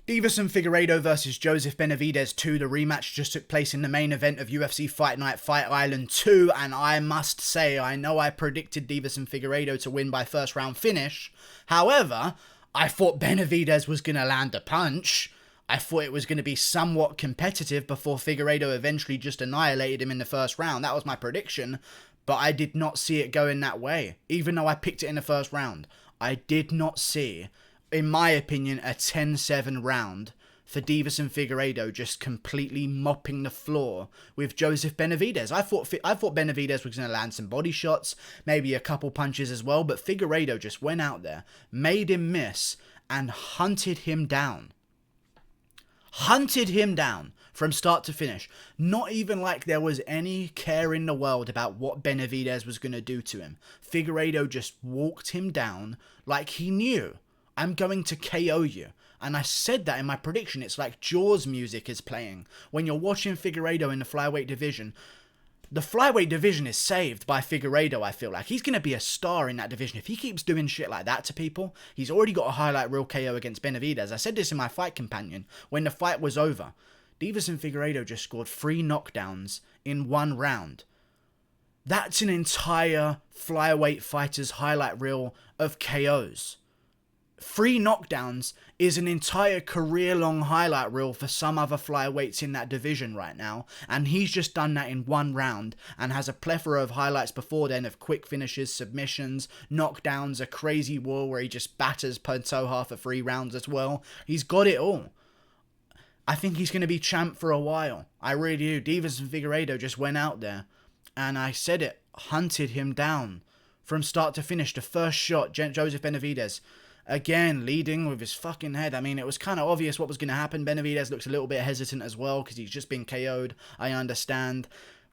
Deiveson Figueiredo versus Joseph Benavidez 2. The rematch just took place in the main event of UFC Fight Night Fight Island 2, and I must say, I know I predicted Deiveson Figueiredo to win by first round finish. However, I thought Benavidez was going to land a punch. I thought it was going to be somewhat competitive before Figueiredo eventually just annihilated him in the first round. That was my prediction, but I did not see it going that way. Even though I picked it in the first round, I did not see, in my opinion, a 10-7 round for Deiveson Figueiredo just completely mopping the floor with Joseph Benavidez. I thought Benavidez was going to land some body shots, maybe a couple punches as well, but Figueiredo just went out there, made him miss, and hunted him down. Hunted him down from start to finish. Not even like there was any care in the world about what Benavidez was going to do to him. Figueiredo just walked him down like he knew, I'm going to KO you. And I said that in my prediction. It's like Jaws music is playing when you're watching Figueiredo in the flyweight division. The flyweight division is saved by Figueiredo, I feel like. He's going to be a star in that division. If he keeps doing shit like that to people, he's already got a highlight reel KO against Benavidez. I said this in my fight companion when the fight was over. Deiveson Figueiredo just scored 3 knockdowns in 1 round. That's an entire flyweight fighter's highlight reel of KOs. 3 knockdowns is an entire career-long highlight reel for some other flyweights in that division right now, and he's just done that in 1 round and has a plethora of highlights before then of quick finishes, submissions, knockdowns, a crazy war where he just batters Pantoja for 3 rounds as well. He's got it all. I think he's going to be champ for a while. I really do. Deiveson Figueiredo just went out there, and I said it, hunted him down from start to finish. The first shot, Joseph Benavidez, again, leading with his fucking head. I mean, it was kind of obvious what was going to happen. Benavidez looks a little bit hesitant as well because he's just been KO'd. I understand.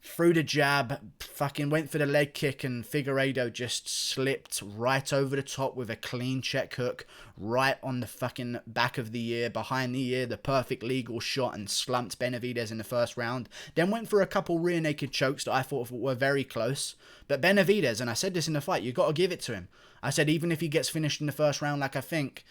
Threw the jab, fucking went for the leg kick, and Figueiredo just slipped right over the top with a clean check hook right on the fucking back of the ear, behind the ear, the perfect legal shot, and slumped Benavidez in the first round. Then went for a couple rear naked chokes that I thought were very close. But Benavidez, and I said this in the fight, you got to give it to him. I said even if he gets finished in the first round like I think,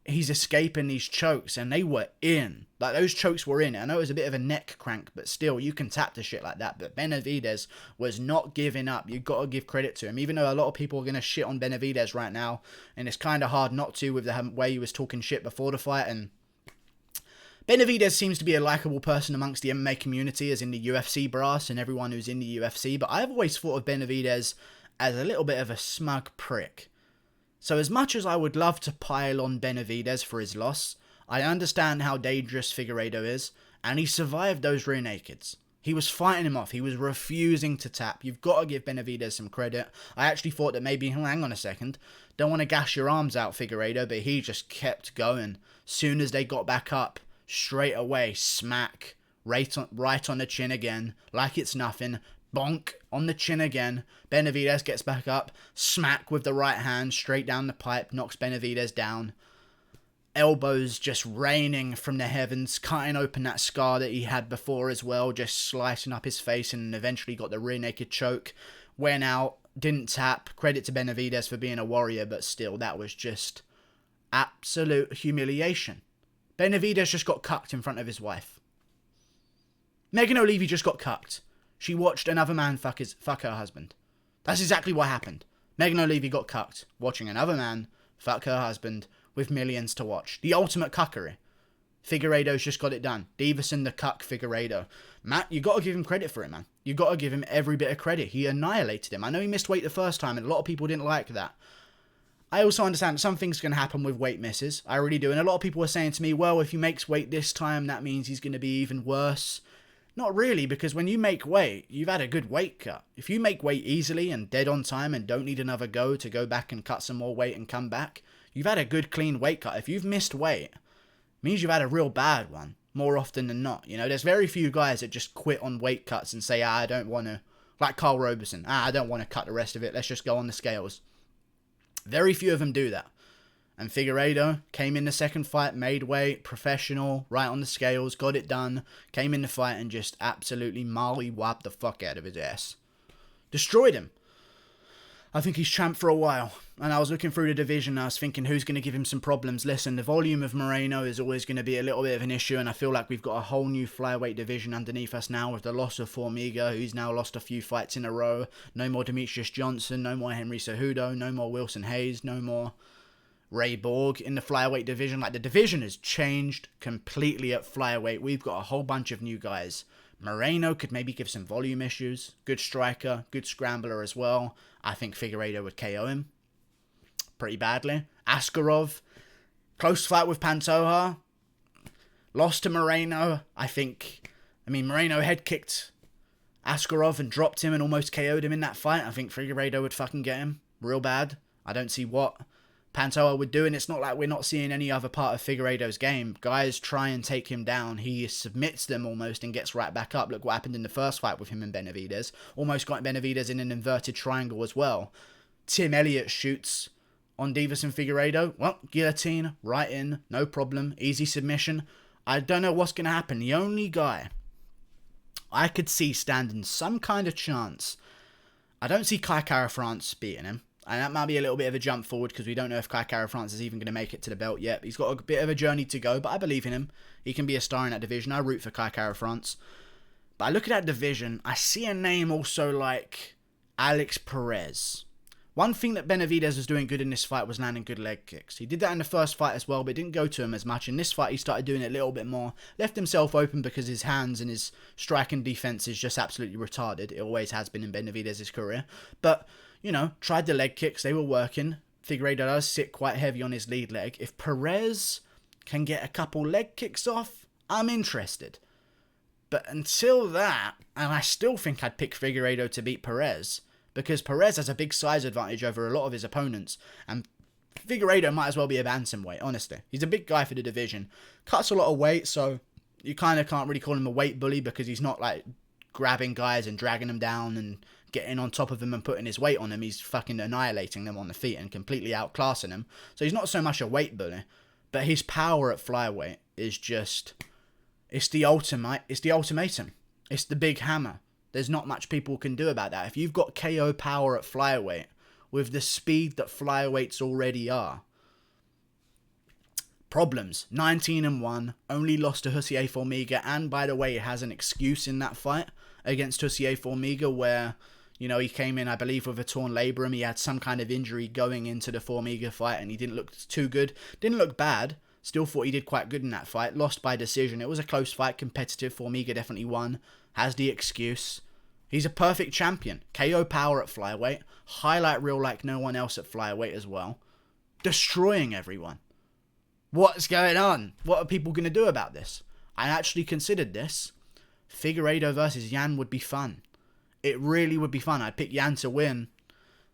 he's escaping these chokes, and they were in. Like, those chokes were in. I know it was a bit of a neck crank, but still, you can tap to shit like that. But Benavidez was not giving up. You got to give credit to him, even though a lot of people are going to shit on Benavidez right now, and it's kind of hard not to with the way he was talking shit before the fight. And Benavidez seems to be a likable person amongst the MMA community, as in the UFC brass and everyone who's in the UFC, but I've always thought of Benavidez as a little bit of a smug prick. So as much as I would love to pile on Benavidez for his loss, I understand how dangerous Figueiredo is, and he survived those rear nakeds. He was fighting him off. He was refusing to tap. You've got to give Benavidez some credit. I actually thought that maybe, hang on a second, don't want to gash your arms out, Figueiredo, but he just kept going. Soon as they got back up, straight away, smack, right on the chin again, like it's nothing. Bonk on the chin again. Benavidez gets back up. Smack with the right hand straight down the pipe. Knocks Benavidez down. Elbows just raining from the heavens. Cutting open that scar that he had before as well. Just slicing up his face, and eventually got the rear naked choke. Went out. Didn't tap. Credit to Benavidez for being a warrior, but still, that was just absolute humiliation. Benavidez just got cucked in front of his wife. Megan O'Leary just got cucked. She watched another man fuck her husband. That's exactly what happened. Megan O'Leary got cucked, watching another man fuck her husband with millions to watch. The ultimate cuckery. Figueiredo's just got it done. Deiveson the cuck Figueiredo. Matt, you got to give him credit for it, man. You got to give him every bit of credit. He annihilated him. I know he missed weight the first time, and a lot of people didn't like that. I also understand that some things can happen with weight misses. I really do. And a lot of people were saying to me, well, if he makes weight this time, that means he's going to be even worse. Not really, because when you make weight, you've had a good weight cut. If you make weight easily and dead on time and don't need another go to go back and cut some more weight and come back, you've had a good clean weight cut. If you've missed weight, it means you've had a real bad one, more often than not. You know, there's very few guys that just quit on weight cuts and say, I don't want to, like Carl Roberson, I don't want to cut the rest of it, let's just go on the scales. Very few of them do that. And Figueiredo came in the second fight, made weight, professional, right on the scales, got it done, came in the fight and just absolutely molly-whopped the fuck out of his ass. Destroyed him. I think he's champ for a while. And I was looking through the division and I was thinking who's going to give him some problems. Listen, the volume of Moreno is always going to be a little bit of an issue, and I feel like we've got a whole new flyweight division underneath us now with the loss of Formiga, who's now lost a few fights in a row. No more Demetrius Johnson, no more Henry Cejudo, no more Wilson Hayes, no more Ray Borg in the flyweight division. Like, the division has changed completely at flyweight. We've got a whole bunch of new guys. Moreno could maybe give some volume issues. Good striker, good scrambler as well. I think Figueiredo would KO him pretty badly. Askarov, close fight with Pantoja. Lost to Moreno. Moreno head kicked Askarov and dropped him and almost KO'd him in that fight. I think Figueiredo would fucking get him real bad. I don't see what Pantoja would do, and it's not like we're not seeing any other part of Figueiredo's game. Guys try and take him down. He submits them almost and gets right back up. Look what happened in the first fight with him and Benavidez. Almost got Benavidez in an inverted triangle as well. Tim Elliott shoots on Deiveson Figueiredo. Well, guillotine, right in, no problem. Easy submission. I don't know what's going to happen. The only guy I could see standing some kind of chance, I don't see Kai Kara-France beating him. And that might be a little bit of a jump forward because we don't know if Kai Kara-France is even going to make it to the belt yet. He's got a bit of a journey to go, but I believe in him. He can be a star in that division. I root for Kai Kara-France. But I look at that division, I see a name also like Alex Perez. One thing that Benavidez was doing good in this fight was landing good leg kicks. He did that in the first fight as well, but it didn't go to him as much. In this fight, he started doing it a little bit more. Left himself open because his hands and his striking defense is just absolutely retarded. It always has been in Benavidez's career. But, tried the leg kicks. They were working. Figueiredo does sit quite heavy on his lead leg. If Perez can get a couple leg kicks off, I'm interested. But until that, and I still think I'd pick Figueiredo to beat Perez, because Perez has a big size advantage over a lot of his opponents, and Figueiredo might as well be a bantamweight, honestly. He's a big guy for the division. Cuts a lot of weight, so you kind of can't really call him a weight bully because he's not like grabbing guys and dragging them down and getting on top of them and putting his weight on them. He's fucking annihilating them on the feet and completely outclassing them. So he's not so much a weight bully, but his power at flyweight is just, it's the ultimatum. It's the big hammer. There's not much people can do about that. If you've got KO power at flyweight with the speed that flyweights already are. Problems. 19-1. Only lost to José Formiga. And by the way, he has an excuse in that fight against José Formiga where, he came in, I believe, with a torn labrum. He had some kind of injury going into the Formiga fight and he didn't look too good. Didn't look bad. Still thought he did quite good in that fight. Lost by decision. It was a close fight. Competitive. Formiga definitely won. Has the excuse. He's a perfect champion. KO power at flyweight. Highlight reel like no one else at flyweight as well. Destroying everyone. What's going on? What are people going to do about this? I actually considered this. Figueiredo versus Yan would be fun. It really would be fun. I'd pick Yan to win.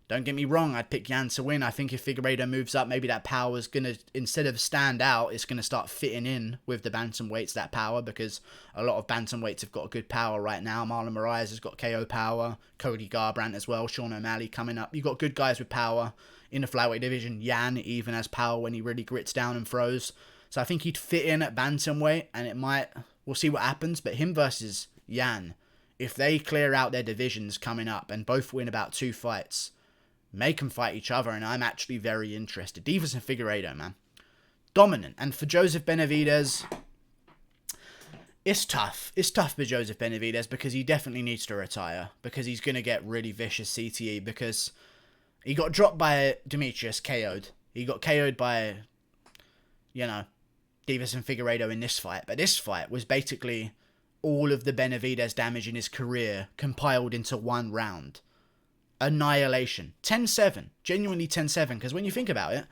Don't get me wrong, I'd pick Yan to win. I think if Figueiredo moves up, maybe that power is going to, instead of stand out, it's going to start fitting in with the bantamweights, that power, because a lot of bantamweights have got good power right now. Marlon Moraes has got KO power, Cody Garbrandt as well, Sean O'Malley coming up. You've got good guys with power in the flyweight division. Yan even has power when he really grits down and throws. So I think he'd fit in at bantamweight, and we'll see what happens, but him versus Yan, if they clear out their divisions coming up and both win about 2 fights, make them fight each other, and I'm actually very interested. Deiveson Figueiredo, man. Dominant. And for Joseph Benavidez, it's tough. It's tough for Joseph Benavidez because he definitely needs to retire, because he's going to get really vicious CTE, because he got dropped by Demetrius, KO'd. He got KO'd by, Deiveson Figueiredo in this fight. But this fight was basically all of the Benavidez damage in his career compiled into one round. Annihilation. 10-7. Genuinely 10-7. Because when you think about it,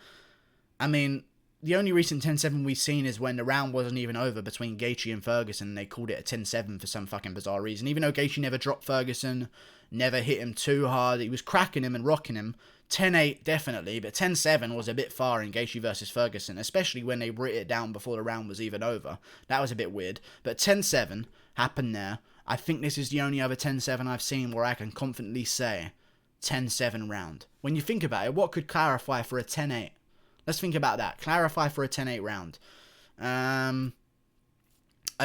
the only recent 10-7 we've seen is when the round wasn't even over between Gaethje and Ferguson. They called it a 10-7 for some fucking bizarre reason. Even though Gaethje never dropped Ferguson, never hit him too hard, he was cracking him and rocking him. 10-8 definitely, but 10-7 was a bit far in Gaethje versus Ferguson, especially when they writ it down before the round was even over. That was a bit weird. But 10-7 happened there. I think this is the only other 10-7 I've seen where I can confidently say 10-7 round. When you think about it, what could clarify for a 10-8? Let's think about that. Clarify for a 10-8 round. A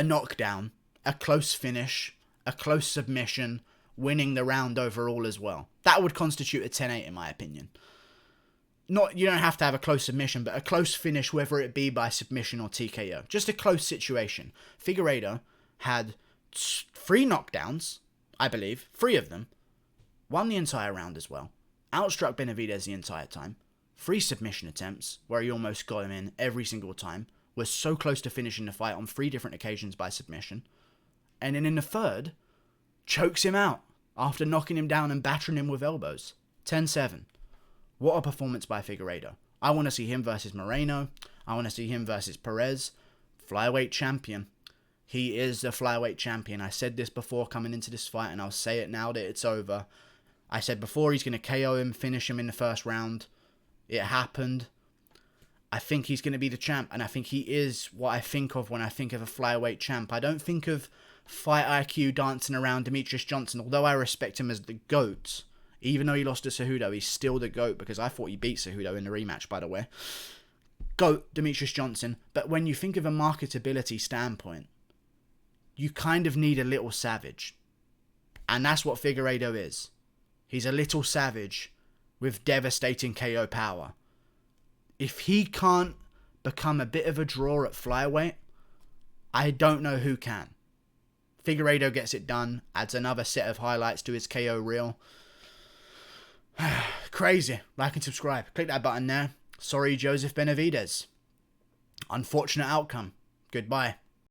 knockdown, a close finish, a close submission, winning the round overall as well. That would constitute a 10-8 in my opinion. You don't have to have a close submission, but a close finish, whether it be by submission or TKO. Just a close situation. Figueiredo had 3 knockdowns, I believe, 3 of them. Won the entire round as well. Outstruck Benavidez the entire time. 3 submission attempts, where he almost got him in every single time. Was so close to finishing the fight on 3 different occasions by submission. And then in the third, chokes him out after knocking him down and battering him with elbows. 10-7. What a performance by Figueiredo. I want to see him versus Moreno. I want to see him versus Perez. Flyweight champion. He is the flyweight champion. I said this before coming into this fight, and I'll say it now that it's over. I said before he's going to KO him, finish him in the first round. It happened. I think he's going to be the champ, and I think he is what I think of when I think of a flyweight champ. I don't think of fight IQ dancing around Demetrius Johnson, although I respect him as the GOAT. Even though he lost to Cejudo, he's still the GOAT, because I thought he beat Cejudo in the rematch, by the way. GOAT, Demetrius Johnson. But when you think of a marketability standpoint, you kind of need a little savage. And that's what Figueiredo is. He's a little savage with devastating KO power. If he can't become a bit of a draw at flyweight, I don't know who can. Figueiredo gets it done, adds another set of highlights to his KO reel. Crazy. Like and subscribe. Click that button there. Sorry, Joseph Benavidez. Unfortunate outcome. Goodbye.